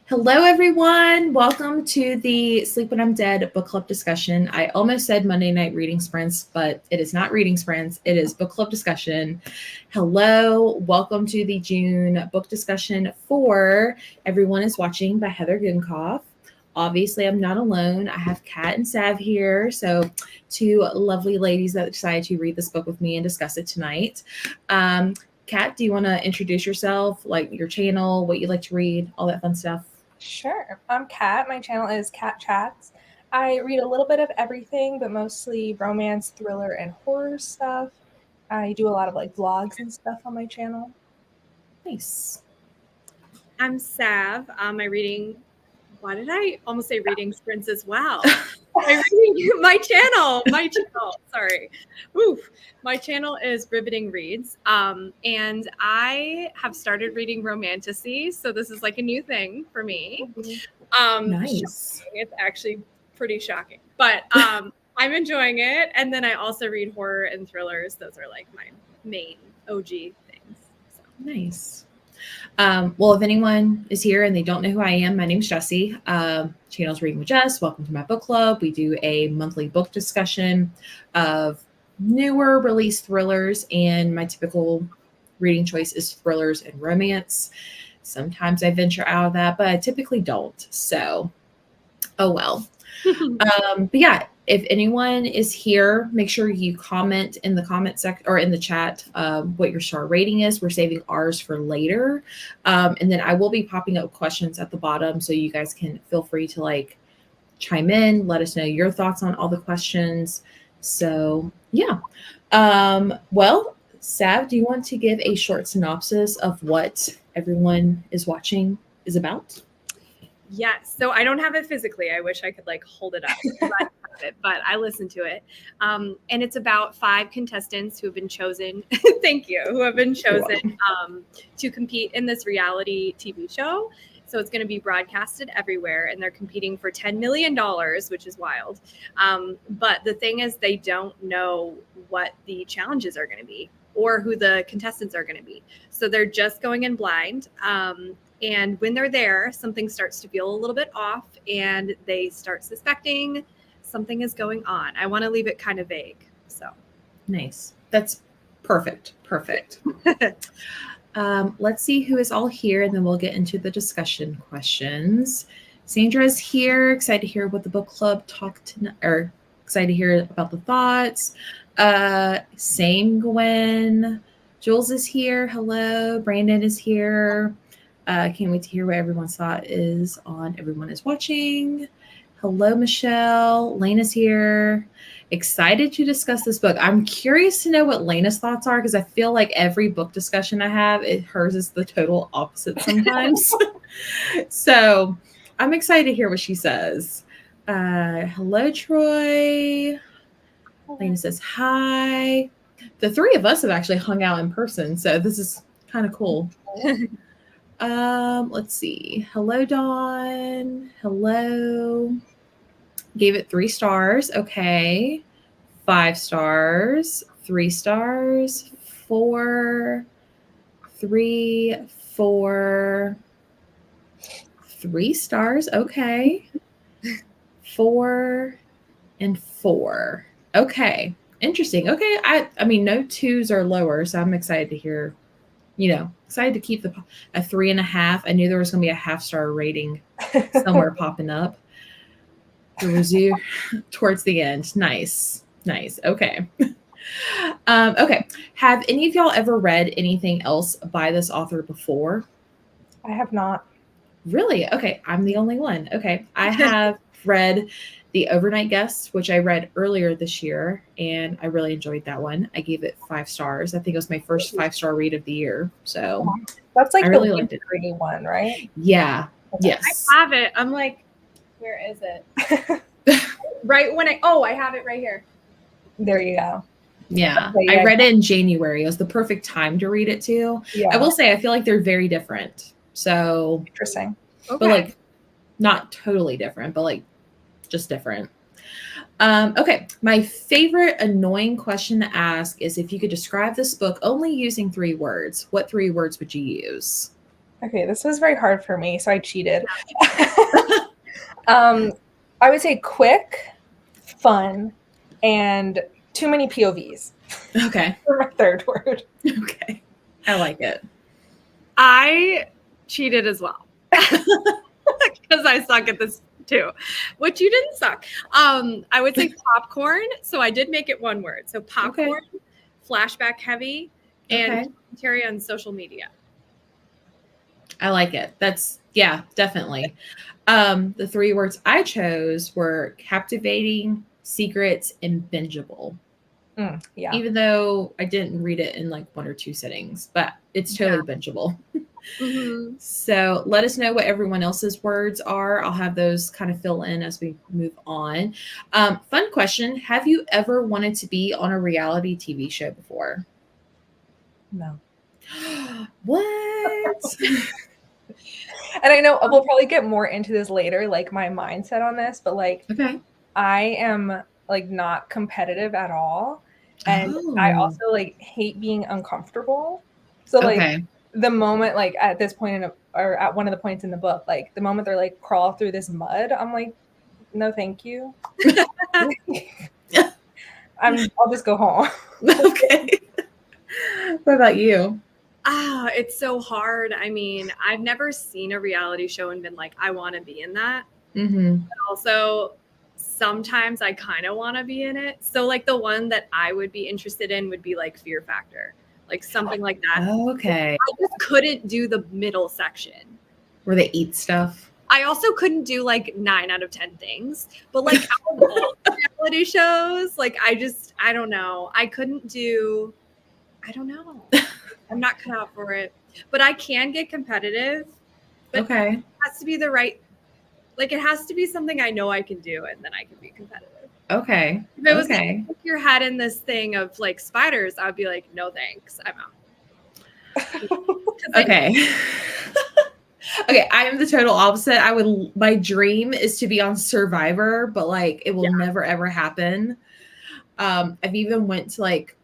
Hello, everyone. Welcome to the Sleep When I'm Dead book club discussion. I almost said Monday night reading sprints, but it is not reading sprints. It is book club discussion. Hello. Welcome to the June book discussion for Everyone is Watching by Heather Gunkoff. Obviously, I'm not alone. I have Kat and Sav here. So, two lovely ladies that decided to read this book with me and discuss it tonight. Kat, do you want to introduce yourself, like your channel, what you like to read, all that fun stuff? Sure. I'm Kat. My channel is Kat Chats. I read a little bit of everything, but mostly romance, thriller, and horror stuff. I do a lot of vlogs and stuff on my channel. Nice. I'm Sav. Why did I almost say reading sprints as well? My channel. Sorry. Oof. My channel is Riveting Reads. And I have started reading romantasy. So this is like a new thing for me. Nice. It's actually pretty shocking, but I'm enjoying it. And then I also read horror and thrillers. Those are like my main OG things. So. Nice. Well, if anyone is here and they don't know who I am, my name's Jessie. Channel's Reading with Jess. Welcome to my book club. We do a monthly book discussion of newer release thrillers, and my typical reading choice is thrillers and romance. Sometimes I venture out of that, but I typically don't. So, oh well. But yeah, if anyone is here, make sure you comment in the comment section or in the chat what your star rating is. We're saving ours for later. And then I will be popping up questions at the bottom so you guys can feel free to chime in, let us know your thoughts on all the questions. So yeah. Well, Sav, do you want to give a short synopsis of what Everyone is Watching is about? Yes. So I don't have it physically. I wish I could hold it up, but I listen to it. And it's about 5 contestants who have been chosen. Thank you. Who have been chosen to compete in this reality TV show. So it's going to be broadcasted everywhere, and they're competing for $10 million, which is wild. But the thing is, they don't know what the challenges are going to be or who the contestants are going to be. So they're just going in blind. And when they're there, something starts to feel a little bit off, and they start suspecting something is going on. I want to leave it kind of vague. So nice. That's perfect. Let's see who is all here, and then we'll get into the discussion questions. Sandra's here. Excited to hear what the book club talked or excited to hear about the thoughts. Same Gwen. Jules is here. Hello. Brandon is here. Can't wait to hear what everyone's thought is on Everyone is Watching. Hello, Michelle. Lena's here. Excited to discuss this book. I'm curious to know what Lena's thoughts are, because I feel like every book discussion I have, hers is the total opposite sometimes. So I'm excited to hear what she says. Hello, Troy. Lena says hi. The 3 of us have actually hung out in person, so this is kind of cool. Let's see. Hello, Dawn. Hello. Gave it 3 stars. Okay. 5 stars. 3 stars. 4. 3. 4. 3 stars. Okay. 4 and 4. Okay. Interesting. Okay. I mean, no 2s are lower, so I'm excited to hear. Excited to keep a 3.5. I knew there was going to be a half-star rating somewhere popping up. The review towards the end. Nice. Okay. Okay. Have any of y'all ever read anything else by this author before? I have not. Really? Okay. I'm the only one. Okay. I have read The Overnight Guest, which I read earlier this year, and I really enjoyed that one. I gave it 5 stars. I think it was my first 5-star read of the year. So that's I really liked it. Pretty one, right? Yeah. Okay. Yes. I have it. I'm like, where is it? Right when I have it right here. There you go. Yeah. Okay, I read it in January. It was the perfect time to read it too. Yeah. I will say I feel like they're very different. So interesting. Okay. But not totally different, but just different. Okay. My favorite annoying question to ask is if you could describe this book only using 3 words, what 3 words would you use? Okay, this was very hard for me, so I cheated. I would say quick, fun, and too many POVs Okay. for my third word. Okay. I like it. I cheated as well because I suck at this too, which you didn't suck. I would say popcorn. So I did make it one word. So popcorn, flashback heavy, and commentary on social media. I like it. That's, yeah, definitely. The 3 words I chose were captivating, secrets, and bingeable. Yeah. Even though I didn't read it in like 1 or 2 sittings, but it's totally bingeable. Mm-hmm. So let us know what everyone else's words are. I'll have those kind of fill in as we move on. Fun question. Have you ever wanted to be on a reality TV show before? No. What? And I know we'll probably get more into this later, like my mindset on this, but like Okay. I am like not competitive at all. And I also like hate being uncomfortable. So like the moment, like at this point or at one of the points in the book, like the moment they're like crawl through this mud, I'm like, no, thank you. I'll just go home. Okay. What about you? It's so hard. I mean, I've never seen a reality show and been like, I want to be in that. Mm-hmm. But also, sometimes I kind of want to be in it. So, like, the one that I would be interested in would be like Fear Factor, like something like that. Okay. I just couldn't do the middle section where they eat stuff. I also couldn't do like 9 out of 10 things, but like out of all reality shows, like I don't know. I don't know. I'm not cut out for it, but I can get competitive. But it has to be the right, like it has to be something I know I can do, and then I can be competitive. Okay. If it was like stick your head in this thing of like spiders, I'd be like, no thanks, I'm out. Okay. Okay, I am the total opposite. My dream is to be on Survivor, but like it will never ever happen. I've even went to like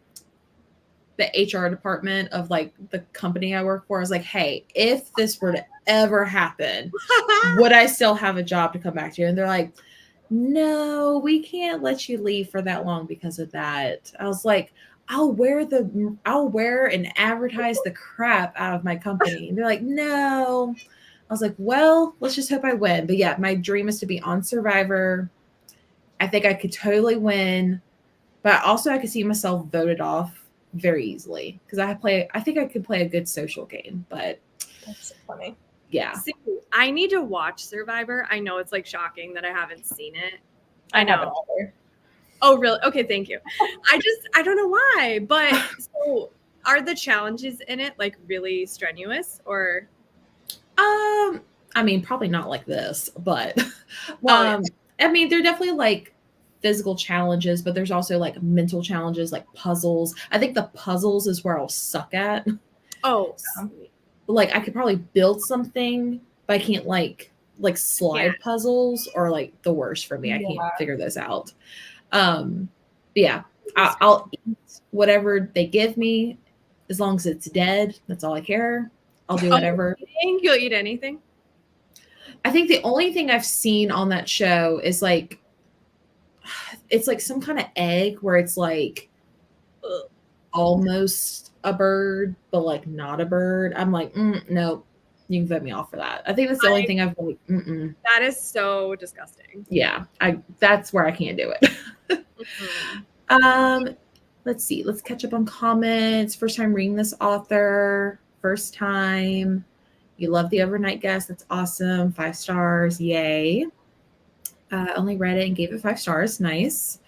the HR department of like the company I work for. I was like, hey, if this were to ever happen, would I still have a job to come back to? And they're like, no, we can't let you leave for that long because of that. I was like, I'll wear and advertise the crap out of my company. And they're like, no. I was like, well, let's just hope I win. But yeah, my dream is to be on Survivor. I think I could totally win, but also I could see myself voted off very easily because I think I could play a good social game. But that's so funny. Yeah. See, I need to watch Survivor. I know it's like shocking that I haven't seen it. I know. Oh, really? Okay, thank you. I don't know why, but so are the challenges in it like really strenuous or? I mean, probably not like this, but I mean, they're definitely like physical challenges, but there's also like mental challenges, like puzzles. I think the puzzles is where I'll suck at. Oh, like I could probably build something, but I can't like slide puzzles or like the worst for me. I can't figure those out. Yeah, I'll eat whatever they give me as long as it's dead. That's all I care. I'll do whatever. You'll eat anything? I think the only thing I've seen on that show is like, it's like some kind of egg where it's like almost a bird, but like not a bird. I'm like, no, you can vote me off for that. I think that's the only thing I've like, That is so disgusting. Yeah, that's where I can't do it. Let's see. Let's catch up on comments. First time reading this author. First time. You love the overnight guest. That's awesome. 5 stars. Yay. Only read it and gave it 5 stars. Nice.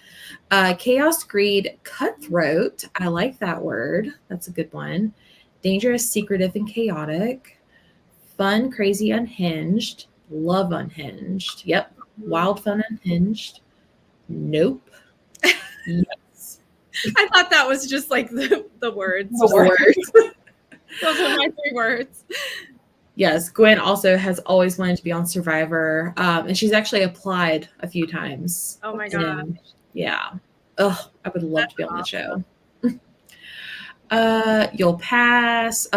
Chaos, greed, cutthroat. I like that word. That's a good one. Dangerous, secretive, and chaotic. Fun, crazy, unhinged. Love unhinged. Yep. Wild, fun, unhinged. Nope. Yes. I thought that was just like the words. The words. Those are my 3 words. Yes, Gwen also has always wanted to be on Survivor, and she's actually applied a few times. Oh my gosh. Yeah. I would love to be on the show. You'll pass.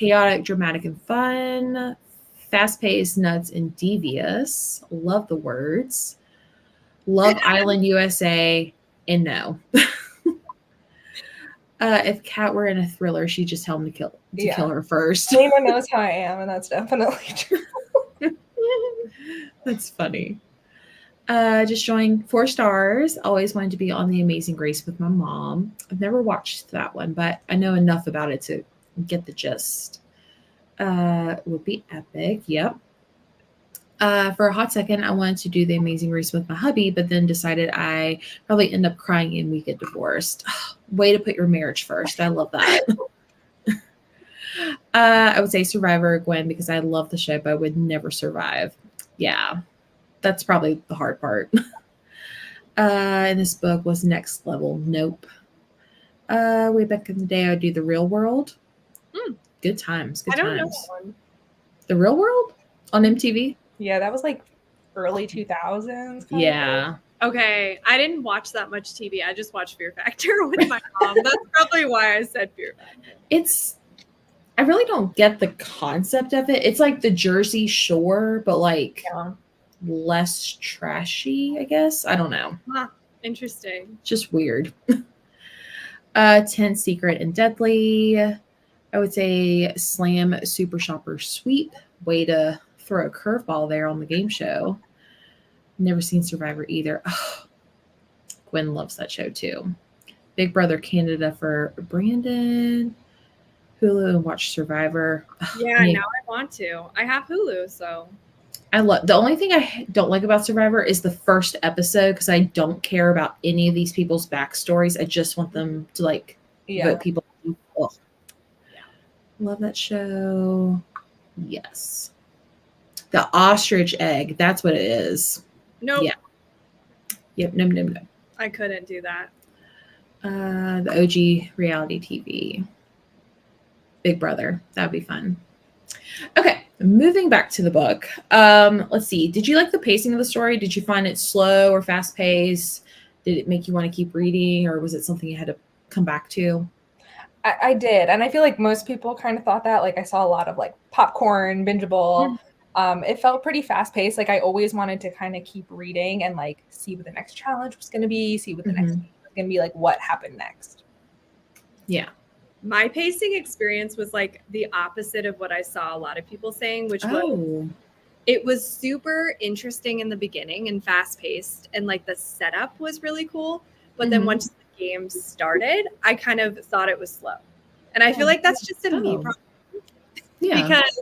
chaotic, dramatic, and fun. Fast-paced, nuts, and devious. Love the words. Love Island USA, and no. If Kat were in a thriller, she'd just tell him to kill her first. Anyone knows how I am, and that's definitely true. That's funny. Just showing 4 stars. Always wanted to be on The Amazing Grace with my mom. I've never watched that one, but I know enough about it to get the gist. Would be epic. Yep. For a hot second, I wanted to do The Amazing Race with my hubby, but then decided I probably end up crying and we get divorced. Way to put your marriage first. I love that. I would say Survivor, Gwen, because I love the show, but I would never survive. Yeah, that's probably the hard part. And this book was next level. Nope. Way back in the day, I'd do The Real World. Good times. Good I don't know times. that one. The Real World on MTV? Yeah, that was like early 2000s. Yeah. Okay, I didn't watch that much TV. I just watched Fear Factor with my mom. That's probably why I said Fear Factor. I really don't get the concept of it. It's like the Jersey Shore, but like Yeah. less trashy, I guess. I don't know. Huh, interesting. Just weird. 10 Secret and Deadly. I would say Slam Super Shopper Sweep. Way to throw a curveball there on the game show. Never seen Survivor either. Oh, Gwen loves that show too. Big Brother Canada for Brandon. Hulu and watch Survivor. Yeah, now I want to. I have Hulu, so. I love the only thing I don't like about Survivor is the first episode because I don't care about any of these people's backstories. I just want them to like vote people. Ugh. Love that show. Yes. The ostrich egg. That's what it is. Nope. Yeah. Yep. No. I couldn't do that. The OG reality TV. Big Brother. That'd be fun. Okay. Moving back to the book. Let's see. Did you like the pacing of the story? Did you find it slow or fast paced? Did it make you want to keep reading, or was it something you had to come back to? I did. And I feel like most people kind of thought that. Like I saw a lot of like popcorn, bingeable. It felt pretty fast paced. Like I always wanted to kind of keep reading and like see what the next challenge was going to be, see what the next game was going to be, like what happened next. Yeah. My pacing experience was like the opposite of what I saw a lot of people saying, which was it was super interesting in the beginning and fast paced, and like the setup was really cool. But then once the game started, I kind of thought it was slow. And I feel like that's just a me problem. Yeah. Because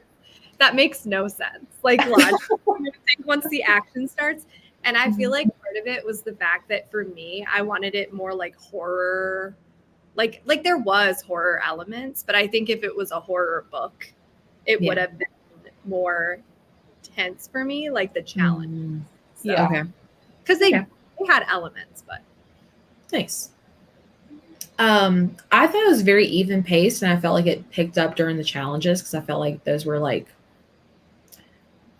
that makes no sense. Like logically, once the action starts. And I feel like part of it was the fact that for me, I wanted it more like horror. Like there was horror elements, but I think if it was a horror book, it would have been more tense for me, like the challenge. So, Yeah. Okay. Because they had elements, but Nice. I thought it was very even paced, and I felt like it picked up during the challenges because I felt like those were like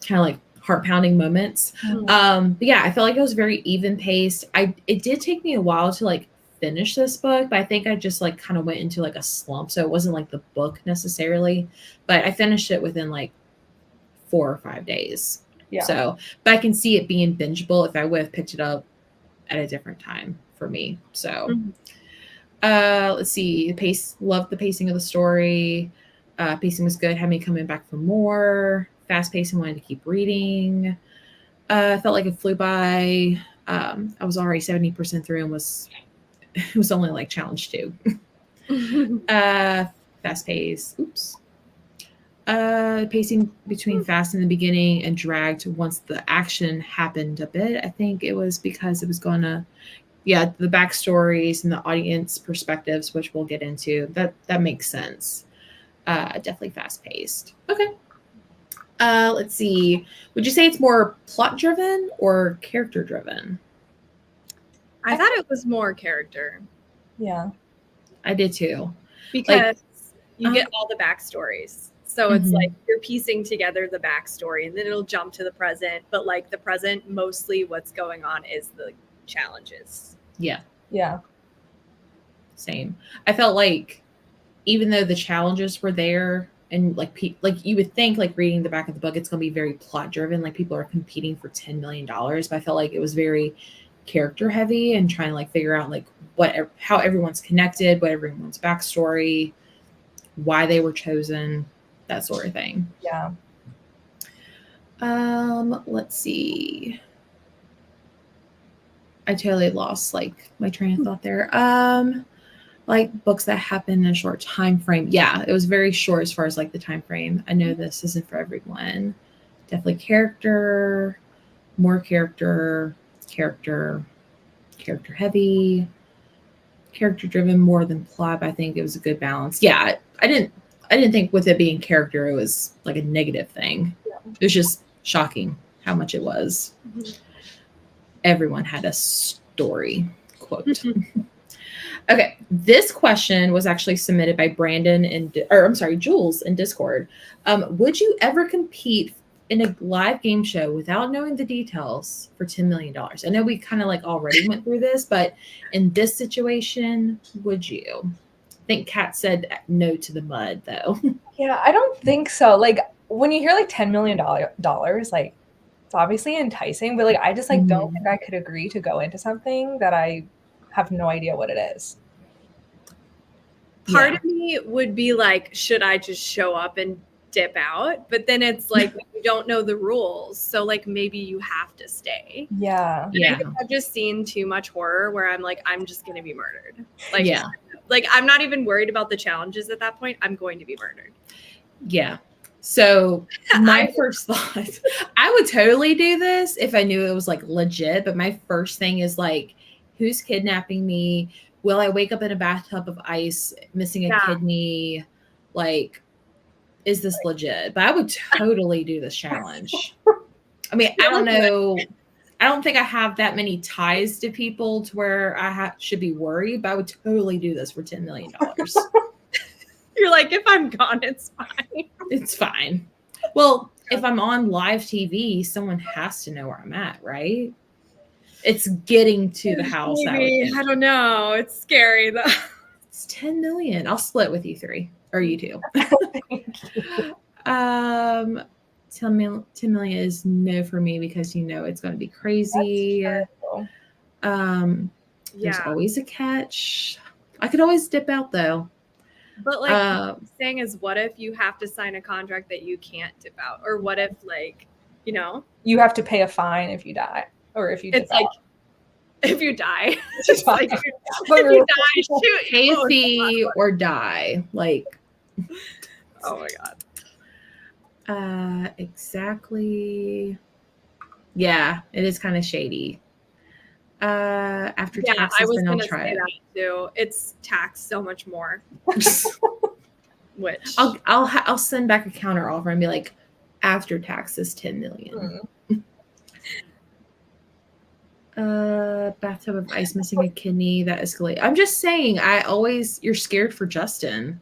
kind of like heart pounding moments. But yeah, I felt like it was very even paced. It did take me a while to like finish this book, but I think I just like kind of went into like a slump, so it wasn't like the book necessarily, but I finished it within like 4 or 5 days. Yeah. So, but I can see it being bingeable if I would have picked it up at a different time for me. So, let's see. Loved the pacing of the story. Pacing was good. Had me coming back for more. Fast paced and wanted to keep reading. Felt like it flew by. I was already 70% through and it was only like challenge 2. Fast pace. Oops. Pacing between fast in the beginning and dragged once the action happened a bit. I think it was because it was going to, the backstories and the audience perspectives, which we'll get into. That makes sense. Definitely fast paced. Okay. Let's see. Would you say it's more plot driven or character driven? I thought it was more character. Yeah. I did too. Because you get all the backstories. So it's like you're piecing together the backstory and then it'll jump to the present. But like the present, mostly what's going on is the challenges. Yeah. Yeah. Same. I felt like even though the challenges were there, and like like you would think, like reading the back of the book, it's going to be very plot driven, like people are competing for $10 million, but I felt like it was very character heavy and trying to like figure out like how everyone's connected, what everyone's backstory, why they were chosen, that sort of thing. Yeah. Let's see. I totally lost like my train of thought there. Like books that happen in a short time frame. Yeah, it was very short as far as like the time frame. I know this isn't for everyone. Definitely character, more character heavy, character driven more than plot, but I think it was a good balance. Yeah, I didn't think with it being character it was like a negative thing. It was just shocking how much it was. Everyone had a story, quote. Okay, this question was actually submitted by Jules in Discord. Would you ever compete in a live game show without knowing the details for $10 million? I know we kind of like already went through this, but in this situation, would you? I think Kat said no to the mud, though. Yeah, I don't think so. Like when you hear like $10 million, like it's obviously enticing, but like I just like don't think I could agree to go into something that I have no idea what it is. Part of me would be like, should I just show up and dip out? But then it's like you don't know the rules, so like maybe you have to stay. Yeah. Yeah. I've just seen too much horror where I'm like, I'm just gonna be murdered. Like, like I'm not even worried about the challenges at that point. I'm going to be murdered. Yeah. So my first thought, I would totally do this if I knew it was like legit. But my first thing is like, who's kidnapping me? Will I wake up in a bathtub of ice, missing a kidney? Like, is this legit? But I would totally do this challenge. I mean, I don't know. I don't think I have that many ties to people to where I should be worried, but I would totally do this for $10 million. You're like, if I'm gone, it's fine. It's fine. Well, if I'm on live TV, someone has to know where I'm at, right? It's getting to the house. Maybe. I don't know. It's scary though. It's 10 million. I'll split with you 3 or you 2. 10 million is no for me because it's going to be crazy. There's always a catch. I could always dip out though. But like what I'm saying is, what if you have to sign a contract that you can't dip out, or what if you have to pay a fine if you die, or if you dip out. If you die, it's like, if you die, shoot, pay a fee or die. Like, oh my god. Exactly. Yeah, it is kind of shady. After taxes, I was then gonna I'll try say it. that too. It's taxed so much more. Which I'll send back a counter offer and be like, after taxes, 10 million. Bathtub of ice, missing a kidney, that escalate. I'm just saying, you're scared for Justin.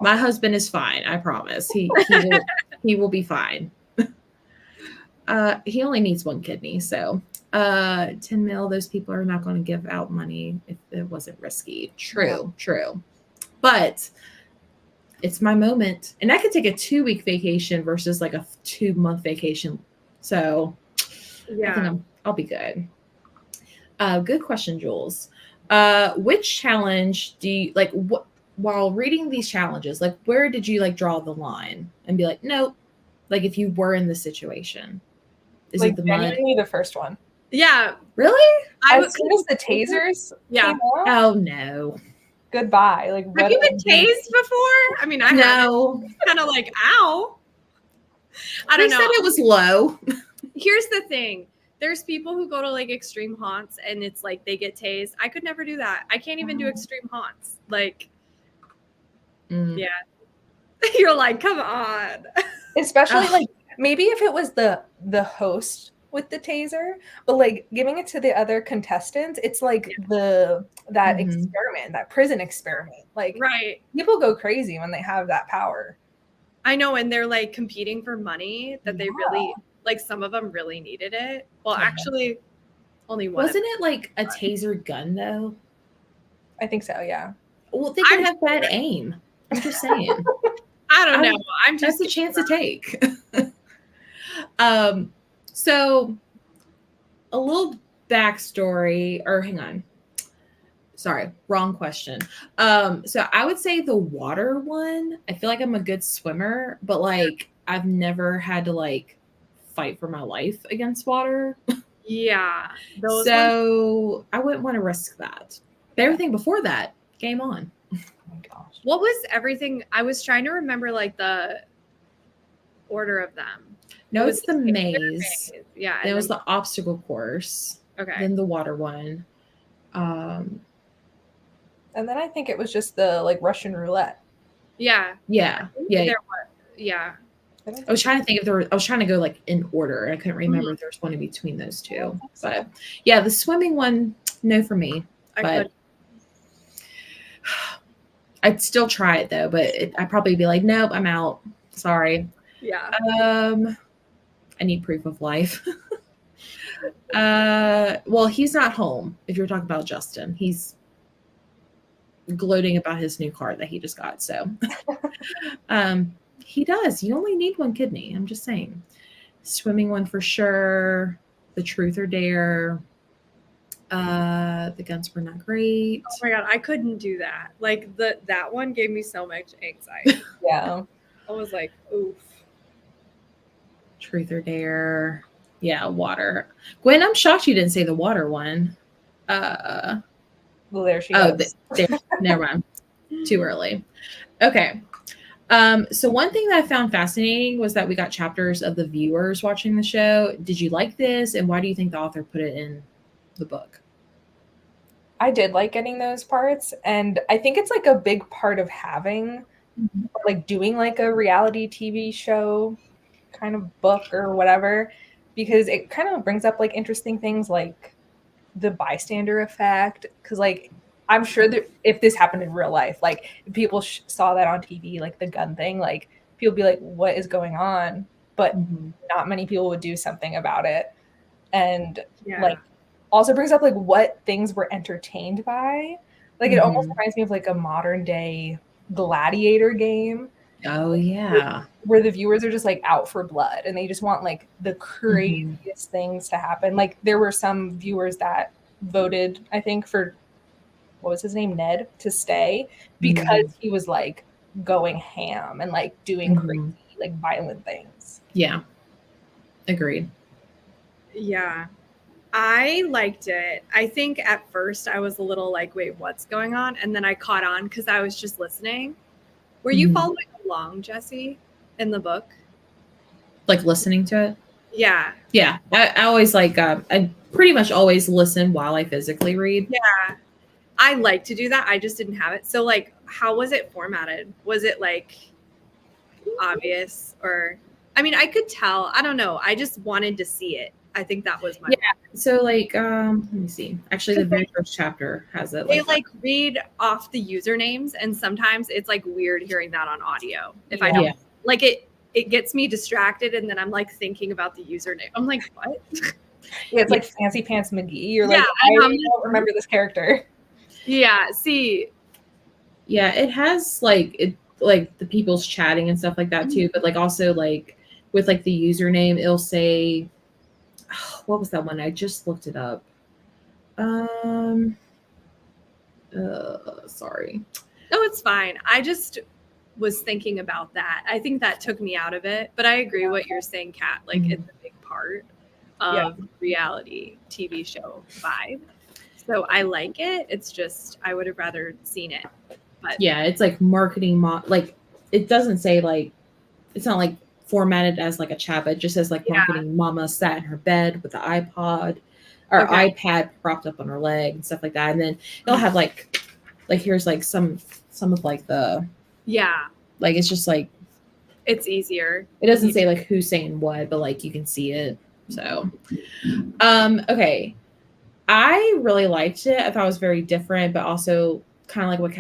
My husband is fine. I promise. He will be fine. He only needs 1 kidney. So 10 mil, those people are not going to give out money if it wasn't risky. True. But it's my moment. And I could take a 2-week vacation versus like a 2-month vacation. So I think I'll be good. Good question, Jules. Which challenge do you like? While reading these challenges, like where did you like draw the line and be like, nope? Like if you were in the situation, is like it the mud? the first one? Yeah, really? As soon as the tasers, came out, oh no, goodbye. Like, have you been tased before? I mean, I know. Kind of like, ow. I don't know. They said it was low. Here's the thing. There's people who go to like extreme haunts and it's like they get tased. I could never do that. I can't even do extreme haunts. Like, yeah. You're like, come on. Especially like maybe if it was the host with the taser, but like giving it to the other contestants, it's like that experiment, that prison experiment. Like people go crazy when they have that power. I know, and they're like competing for money that they really like. Some of them really needed it. Well, actually, only one. Wasn't it like a taser gun though? I think so. Yeah. Well, they could have bad aim. I'm just saying. I don't know. I'm That's just a chance to take. So a little backstory, or hang on. Sorry, wrong question. So I would say the water one. I feel like I'm a good swimmer, but like I've never had to like fight for my life against water. Yeah. Those ones. So I wouldn't want to risk that. But everything before that, game on. Oh my gosh. What was everything? I was trying to remember like the order of them. No, It it's the skater maze. Yeah. Then it was then- the obstacle course. okay. Then the water one. And then I think it was just the like Russian roulette. Yeah. Yeah. Yeah. I was trying to think if I was trying to go like in order. And I couldn't remember if there was one in between those I don't two. think so. But yeah, the swimming one, no for me. I But could. I'd still try it though. But I'd probably be like, nope, I'm out. Sorry. Yeah. I need proof of life. Well, he's not home. If you're talking about Justin, he's gloating about his new car that he just got. So, he does. You only need one kidney. I'm just saying. Swimming one for sure. The truth or dare. The guns were not great. Oh my god, I couldn't do that. Like that one gave me so much anxiety. Yeah. I was like, oof. Truth or dare. Yeah, water. Gwen, I'm shocked you didn't say the water one. Well, there she Oh, goes. never mind. Too early. Okay. So one thing that I found fascinating was that we got chapters of the viewers watching the show. Did you like this? And why do you think the author put it in the book? I did like getting those parts, and I think it's like a big part of having or like doing like a reality TV show kind of book or whatever, because it kind of brings up like interesting things like the bystander effect. Because like I'm sure that if this happened in real life, like if people saw that on TV, like the gun thing, like people would be like, what is going on? But Mhm. not many people would do something about it. And Yeah. like also brings up like what things we're entertained by. Like it almost reminds me of like a modern day gladiator game Oh yeah. where the viewers are just like out for blood and they just want like the craziest things to happen. Like there were some viewers that voted, I think, for what was his name, Ned, to stay because he was like going ham and like doing crazy, like violent things. Yeah. Agreed. Yeah. I liked it. I think at first I was a little like, wait, what's going on? And then I caught on because I was just listening. Were you Mhm. following along, Jesse, in the book? Like listening to it. Yeah. Yeah. I always like I pretty much always listen while I physically read. Yeah. I like to do that. I just didn't have it. So like, how was it formatted? Was it like obvious or I mean, I could tell. I don't know. I just wanted to see it. I think that was my So like let me see. Actually the very first chapter has it they like like read off the usernames and sometimes it's like weird hearing that on audio. If I don't Yeah. like it gets me distracted and then I'm like thinking about the username. I'm like, what? Yeah, it's like Fancy Pants McGee. You're Yeah, like, I I know. don't remember this character. Yeah, see, Yeah, it has like the people's chatting and stuff like that too, but like also like with like the username, it'll say what was that one? I just looked it up. Sorry. no, it's fine. I just was thinking about that. I think that took me out of it, but I agree what you're saying, Kat. Like Mhm. it's a big part of reality TV show vibe. So I like it. It's just I would have rather seen it. But Yeah, it's like marketing like it doesn't say like it's not like formatted as like a chat, but it just says like Yeah. marketing mama sat in her bed with the iPod or Okay. iPad propped up on her leg and stuff like that. And then they'll have like here's like some of like the yeah, like it's just like it's easier. it doesn't say like who's saying what, but like you can see it. So okay. I really liked it. I thought it was very different, but also kind of like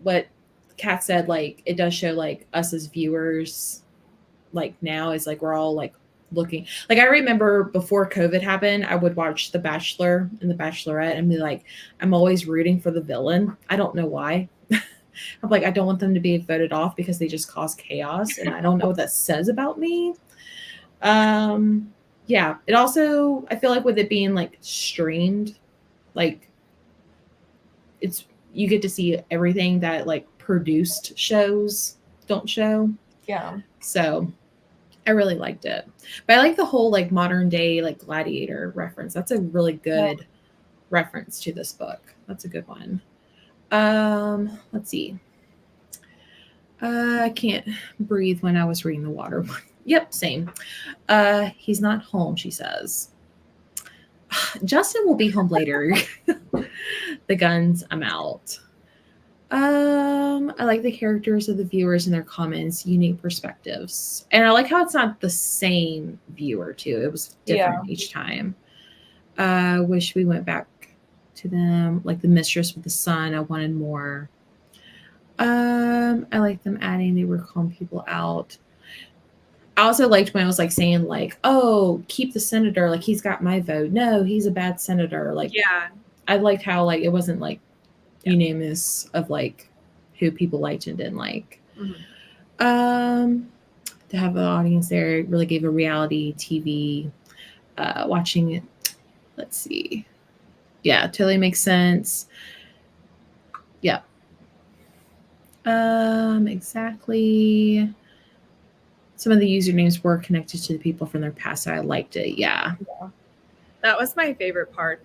what Kat said, like it does show like us as viewers like now is like we're all like looking like I remember before COVID happened, I would watch The Bachelor and The Bachelorette and be like, I'm always rooting for the villain. I don't know why. I'm like, I don't want them to be voted off because they just cause chaos, and I don't know what that says about me. Yeah, it also, I feel like with it being like streamed, like it's, you get to see everything that like produced shows don't show. Yeah. So I really liked it. But I like the whole like modern day like gladiator reference. That's a really good reference to this book. That's a good one. Let's see. I can't breathe when I was reading the water one. Yep, same. He's not home, she says. Justin will be home later. The guns, I'm out. I like the characters of the viewers and their comments, unique perspectives. And I like how it's not the same viewer too. It was different each time. Wish we went back to them, like the mistress with the son. I wanted more. I like them adding they were calling people out. I also liked when I was like saying like, oh, keep the senator, like he's got my vote. No, he's a bad senator. Like, Yeah. I liked how like it wasn't like unanimous of like who people liked and didn't like. Mhm. To have an audience there, it really gave a reality TV watching it. Let's see. Yeah, totally makes sense. Yeah. Exactly. Some of the usernames were connected to the people from their past, so I liked it. Yeah. That was my favorite part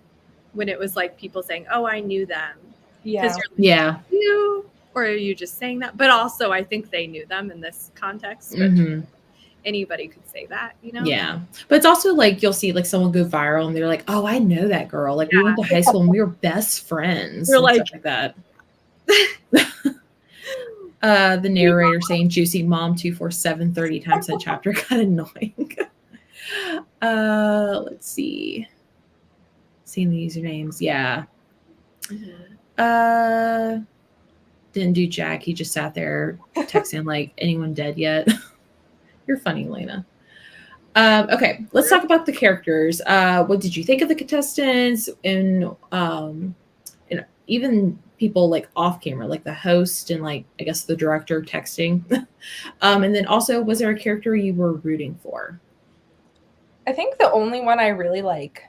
when it was like people saying, "Oh, I knew them." Yeah. Because you're like, Yeah. you, or are you just saying that? But also, I think they knew them in this context. But Mhm. anybody could say that, you know? Yeah. But it's also like you'll see like someone go viral and they're like, oh, I know that girl. Like we went to high school and we were best friends. You're and like- stuff like that. The narrator saying juicy mom 247 30 times that chapter got annoying. Let's see. Seeing the usernames. Yeah. Didn't do jack. He just sat there texting like, anyone dead yet? You're funny, Lena. Okay, let's talk about the characters. What did you think of the contestants and even people like off camera, like the host and like I guess the director texting? And then also, was there a character you were rooting for? I think the only one I really like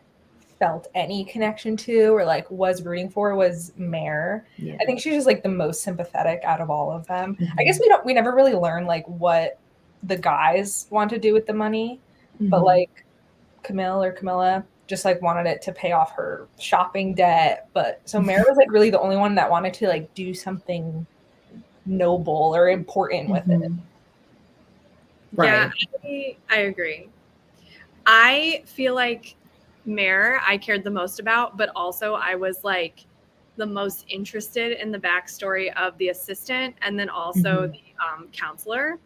felt any connection to or like was rooting for was Mare. Yeah. I think she's just like the most sympathetic out of all of them. Mhm. I guess we never really learn like what the guys want to do with the money, but Mhm. like Camilla just like wanted it to pay off her shopping debt. But so Mare was like really the only one that wanted to like do something noble or important with it. Mhm. Right. Yeah, I agree. I feel like Mare I cared the most about, but also I was like the most interested in the backstory of the assistant and then also Mhm. the counselor.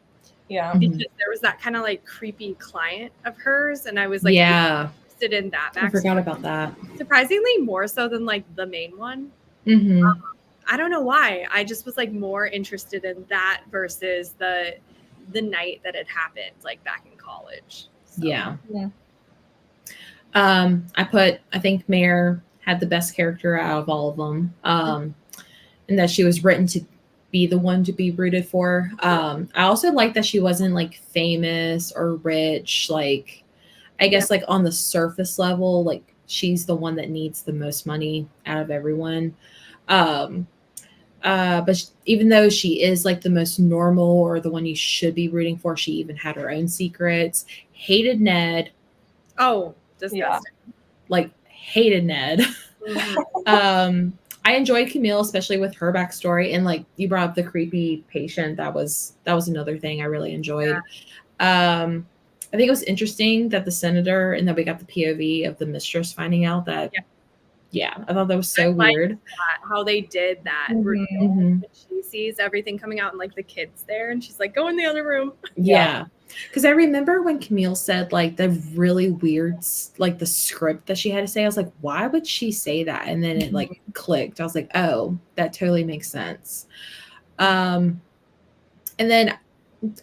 Yeah. Mhm. Because there was that kind of like creepy client of hers, and I was like Yeah. interested in that backstory. I forgot about that. Surprisingly, more so than like the main one. Mm-hmm. I don't know why. I just was like more interested in that versus the night that had happened like back in college. So, Yeah. Yeah. I think Mare had the best character out of all of them. And that she was written to be the one to be rooted for. I also like that she wasn't like famous or rich. Like, I guess like on the surface level, like she's the one that needs the most money out of everyone. But even though she is like the most normal or the one you should be rooting for, she even had her own secrets. Hated Ned. Oh, disgusting. Like hated Ned. Mhm. I enjoyed Camille, especially with her backstory, and like you brought up the creepy patient. That was another thing I really enjoyed. I think it was interesting that the senator and that we got the POV of the mistress finding out that. Yeah, I thought that was so weird. How they did that. Mhm. Mhm. She sees everything coming out and like the kids there, and she's like, "Go in the other room." Yeah. Because I remember when Camille said like the really weird, like the script that she had to say, I was like, why would she say that? And then it like clicked. I was like, oh, that totally makes sense. And then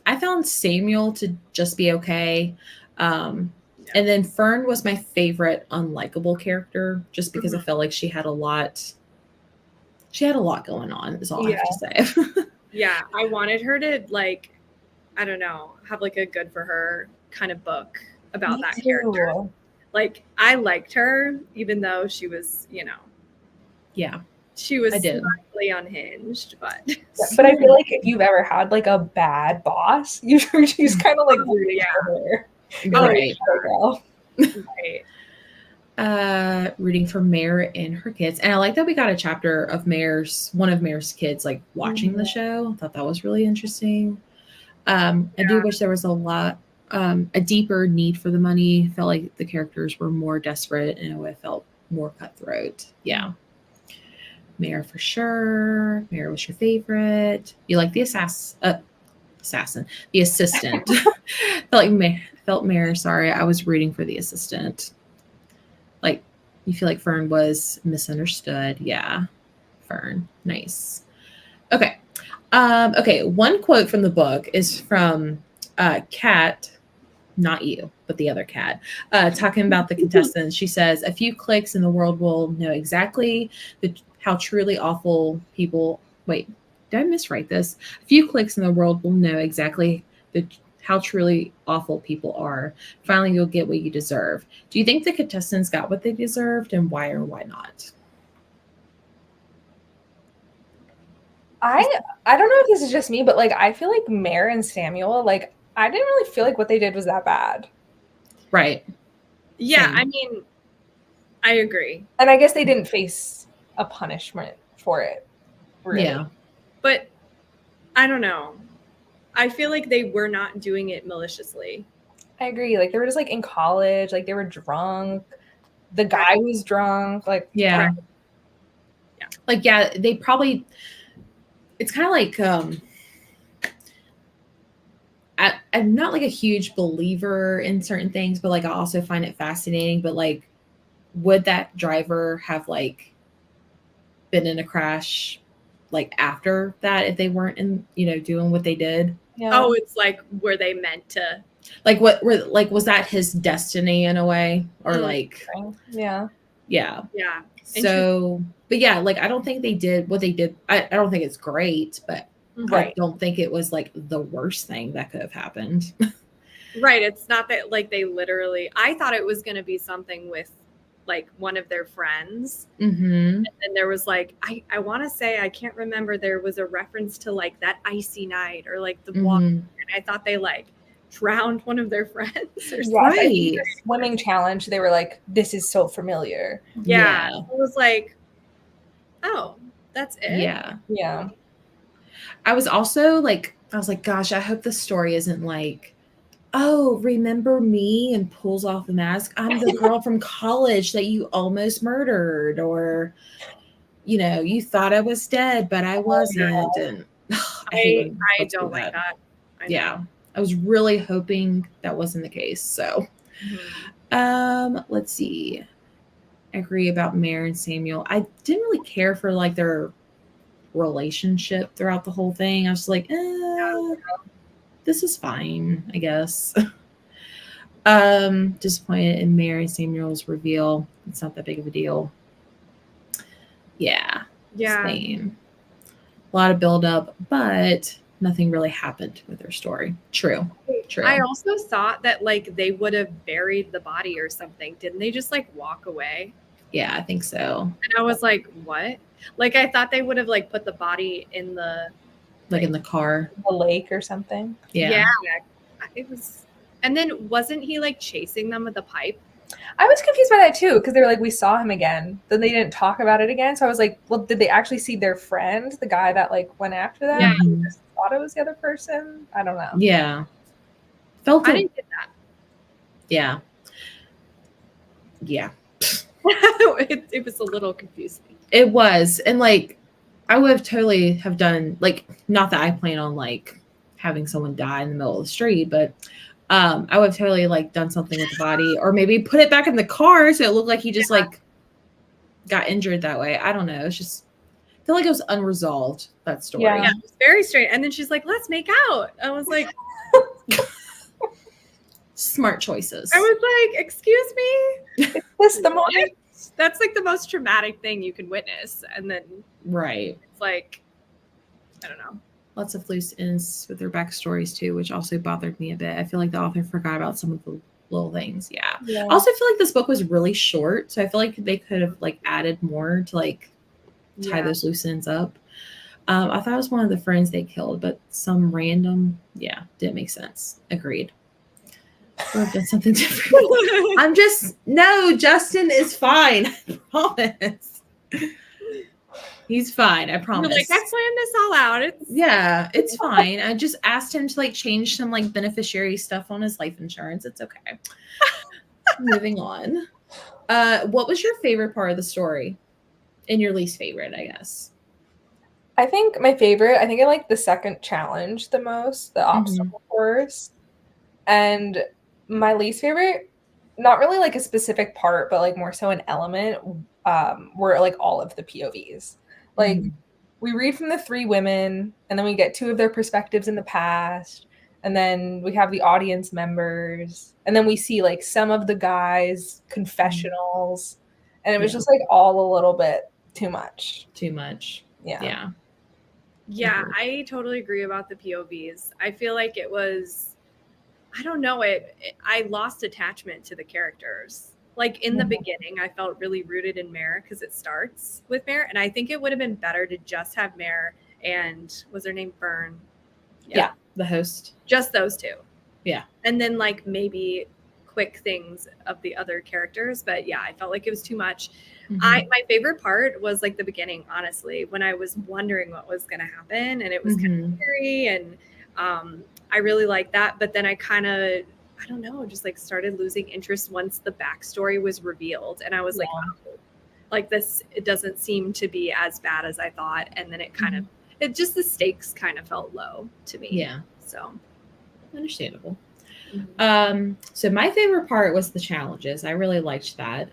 I found Samuel to just be okay. And then Fern was my favorite unlikable character just because I felt like she had a lot She had a lot going on, is all I have to say. Yeah, I wanted her to like, I don't know, have like a good for her kind of book about Me that too. character. Like I liked her, even though she was, Yeah. she was I did. slightly unhinged, but Yeah, but I feel like if you've ever had like a bad boss, she's kind of like rooting yeah. for her. Right. Girl. right. Rooting for Mare and her kids. And I like that we got a chapter of one of Mare's kids like watching the show. I thought that was really interesting. I do wish there was a deeper need for the money. Felt like the characters were more desperate and it felt more cutthroat. Yeah. Mare for sure. Mare was your favorite. You like the assassin, the assistant. felt Mare. Sorry, I was rooting for the assistant. Like, you feel like Fern was misunderstood. Yeah, Fern, nice. Okay, okay. One quote from the book is from Kat, not you, but the other Kat, talking about the contestants. She says, "A few clicks and the world will know exactly how truly awful people." Wait, did I miswrite this? A few clicks and the world will know exactly how truly awful people are. Finally, you'll get what you deserve. Do you think the contestants got what they deserved, and why or why not? I don't know if this is just me, but like I feel like Mare and Samuel, like I didn't really feel like what they did was that bad. Right. Yeah, Same. I mean, I agree. And I guess they didn't face a punishment for it. Really. Yeah. But I don't know. I feel like they were not doing it maliciously. I agree. Like they were just like in college, like they were drunk. The guy was drunk. Like Yeah. Right. Yeah. Like, yeah, they probably, it's kind of like, I'm not like a huge believer in certain things, but like I also find it fascinating. But like, would that driver have like been in a crash like after that if they weren't doing what they did? yeah. Oh, it's like were they meant to? Like was that his destiny in a way, or like yeah. Yeah. So, but yeah, like I don't think they did what they did. I don't think it's great, but I don't think it was like the worst thing that could have happened. Right. It's not that like they literally, I thought it was going to be something with like one of their friends. Mm-hmm. And then there was like, I want to say, I can't remember, there was a reference to like that icy night or like the walk. And I thought they like drowned one of their friends or something. Right. The swimming challenge, they were like, this is so familiar. Yeah. It was like, oh, that's it. Yeah. Yeah. I was like, gosh, I hope the story isn't like, oh, remember me, and pulls off the mask. I'm the girl from college that you almost murdered, or, you thought I was dead, but I wasn't. And I don't like that. Yeah. I was really hoping that wasn't the case. So, let's see. I agree about Mare and Samuel. I didn't really care for like their relationship throughout the whole thing. I was like, this is fine, I guess. Disappointed in Mare and Samuel's reveal. It's not that big of a deal. Yeah. Same. A lot of build up, but nothing really happened with their story. True. I also thought that like they would have buried the body or something. Didn't they just like walk away? Yeah, I think so. And I was like, what? Like I thought they would have like put the body in the in the car, the lake or something. Yeah. It was. And then wasn't he like chasing them with a pipe? I was confused by that too, because they were like, we saw him again. Then they didn't talk about it again. So I was like, well, did they actually see their friend, the guy that like went after them? Yeah. I just thought it was the other person. I don't know. Yeah. I didn't get that. Yeah. Yeah. it was a little confusing. It was. And like, I would have totally have done like, not that I plan on like having someone die in the middle of the street, but I would have totally like done something with the body, or maybe put it back in the car so it looked like he just like got injured that way. I don't know. It's just, I feel like it was unresolved, that story. Yeah, it was very strange. And then she's like, let's make out. I was like, smart choices. I was like, excuse me? Is this the moment? That's like the most traumatic thing you can witness. And then Right. it's like, I don't know. Lots of loose ends with their backstories too, which also bothered me a bit. I feel like the author forgot about some of the little things. Yeah. Yeah. I also feel like this book was really short, so I feel like they could have like added more to like tie those loose ends up. I thought it was one of the friends they killed, but some random, didn't make sense. Agreed. Or have done something different. I'm just no. Justin is fine. I promise. He's fine. I promise. You're like, I planned this all out. It's fine. I just asked him to like change some like beneficiary stuff on his life insurance. It's okay. Moving on. What was your favorite part of the story? And your least favorite, I guess. I think my favorite, I like the second challenge the most, the obstacle course. And my least favorite, not really like a specific part, but like more so an element, were like all of the POVs. Like we read from the 3 women, and then we get 2 of their perspectives in the past, and then we have the audience members, and then we see like some of the guys' confessionals, and it was just like all a little bit too much. Yeah. Yeah, I totally agree about the POVs. I feel like it was, I don't know, I lost attachment to the characters. Like in the beginning, I felt really rooted in Mare because it starts with Mare, and I think it would have been better to just have Mare and was her name Fern? Yeah, the host. Just those 2. Yeah. And then like maybe quick things of the other characters, but yeah, I felt like it was too much. My favorite part was like the beginning, honestly, when I was wondering what was going to happen, and it was kind of scary, and I really liked that. But then I kind of, I don't know, just like started losing interest once the backstory was revealed, and I was like, oh, like this, it doesn't seem to be as bad as I thought, and then it kind of, it just, the stakes kind of felt low to me. Yeah. So understandable. So my favorite part was the challenges. I really liked that.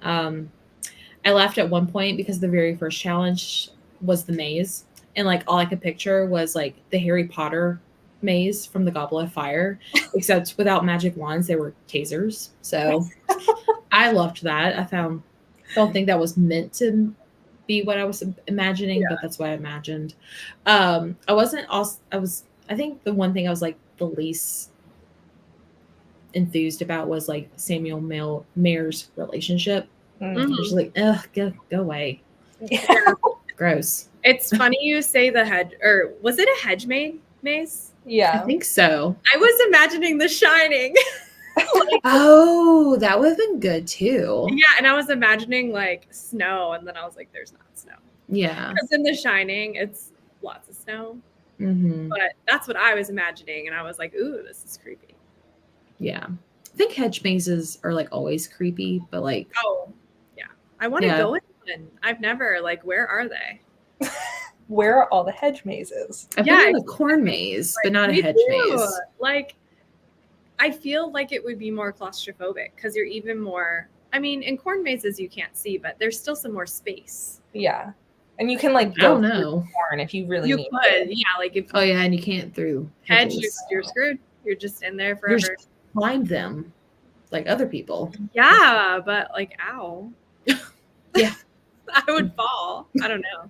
I laughed at one point because the very first challenge was the maze, and like all I could picture was like the Harry Potter maze from the Goblet of Fire, except without magic wands, they were tasers. So I loved that. I don't think that was meant to be what I was imagining, but that's what I imagined. I think the one thing I was like the least enthused about was like Samuel Mare's relationship. Just like, ugh, go away. Yeah. Gross. It's funny you say the hedge, or was it a hedge maze? Yeah. I think so. I was imagining The Shining. Oh, that would have been good too. Yeah, and I was imagining like snow, and then I was like, there's not snow. Yeah. Because in The Shining, it's lots of snow. But that's what I was imagining, and I was like, ooh, this is creepy. Yeah. I think hedge mazes are like always creepy, but like, oh, yeah. I want to go in one. I've never, like, where are they? Where are all the hedge mazes? I've been in a corn maze, but not a hedge maze. Like, I feel like it would be more claustrophobic because you're even more, I mean, in corn mazes you can't see, but there's still some more space. Yeah. And you can like go through corn if you really need to. Yeah, like if and you can't through hedges. You're screwed. You're just in there forever. You're just climb them like other people. Yeah, but like, ow. Yeah. I would fall. I don't know.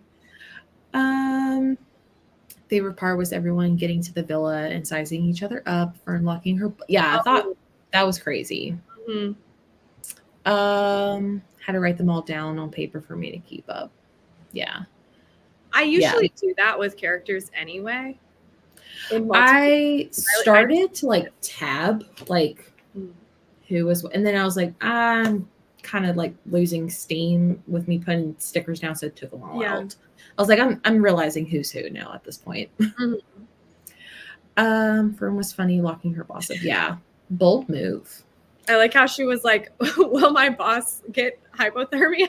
Favorite part was everyone getting to the villa and sizing each other up for unlocking her. Yeah, I thought that was crazy. Had to write them all down on paper for me to keep up. Yeah. I usually do that with characters anyway. I started to like tab like who was, and then I was like, I'm kind of like losing steam with me putting stickers down, so it took a while out. I was like, I'm realizing who's who now at this point. Fern was funny locking her boss up. Yeah, bold move. I like how she was like, will my boss get hypothermia?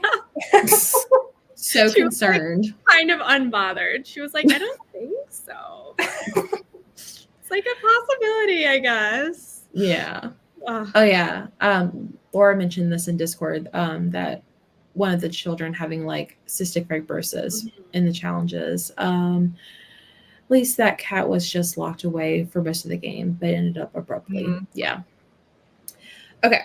So she concerned. Was, like, kind of unbothered. She was like, I don't think so. It's like a possibility, I guess. Yeah. Oh yeah. Laura mentioned this in Discord, that one of the children having like cystic fibrosis in the challenges. At least that cat was just locked away for most of the game, but ended up abruptly. Yeah. Okay.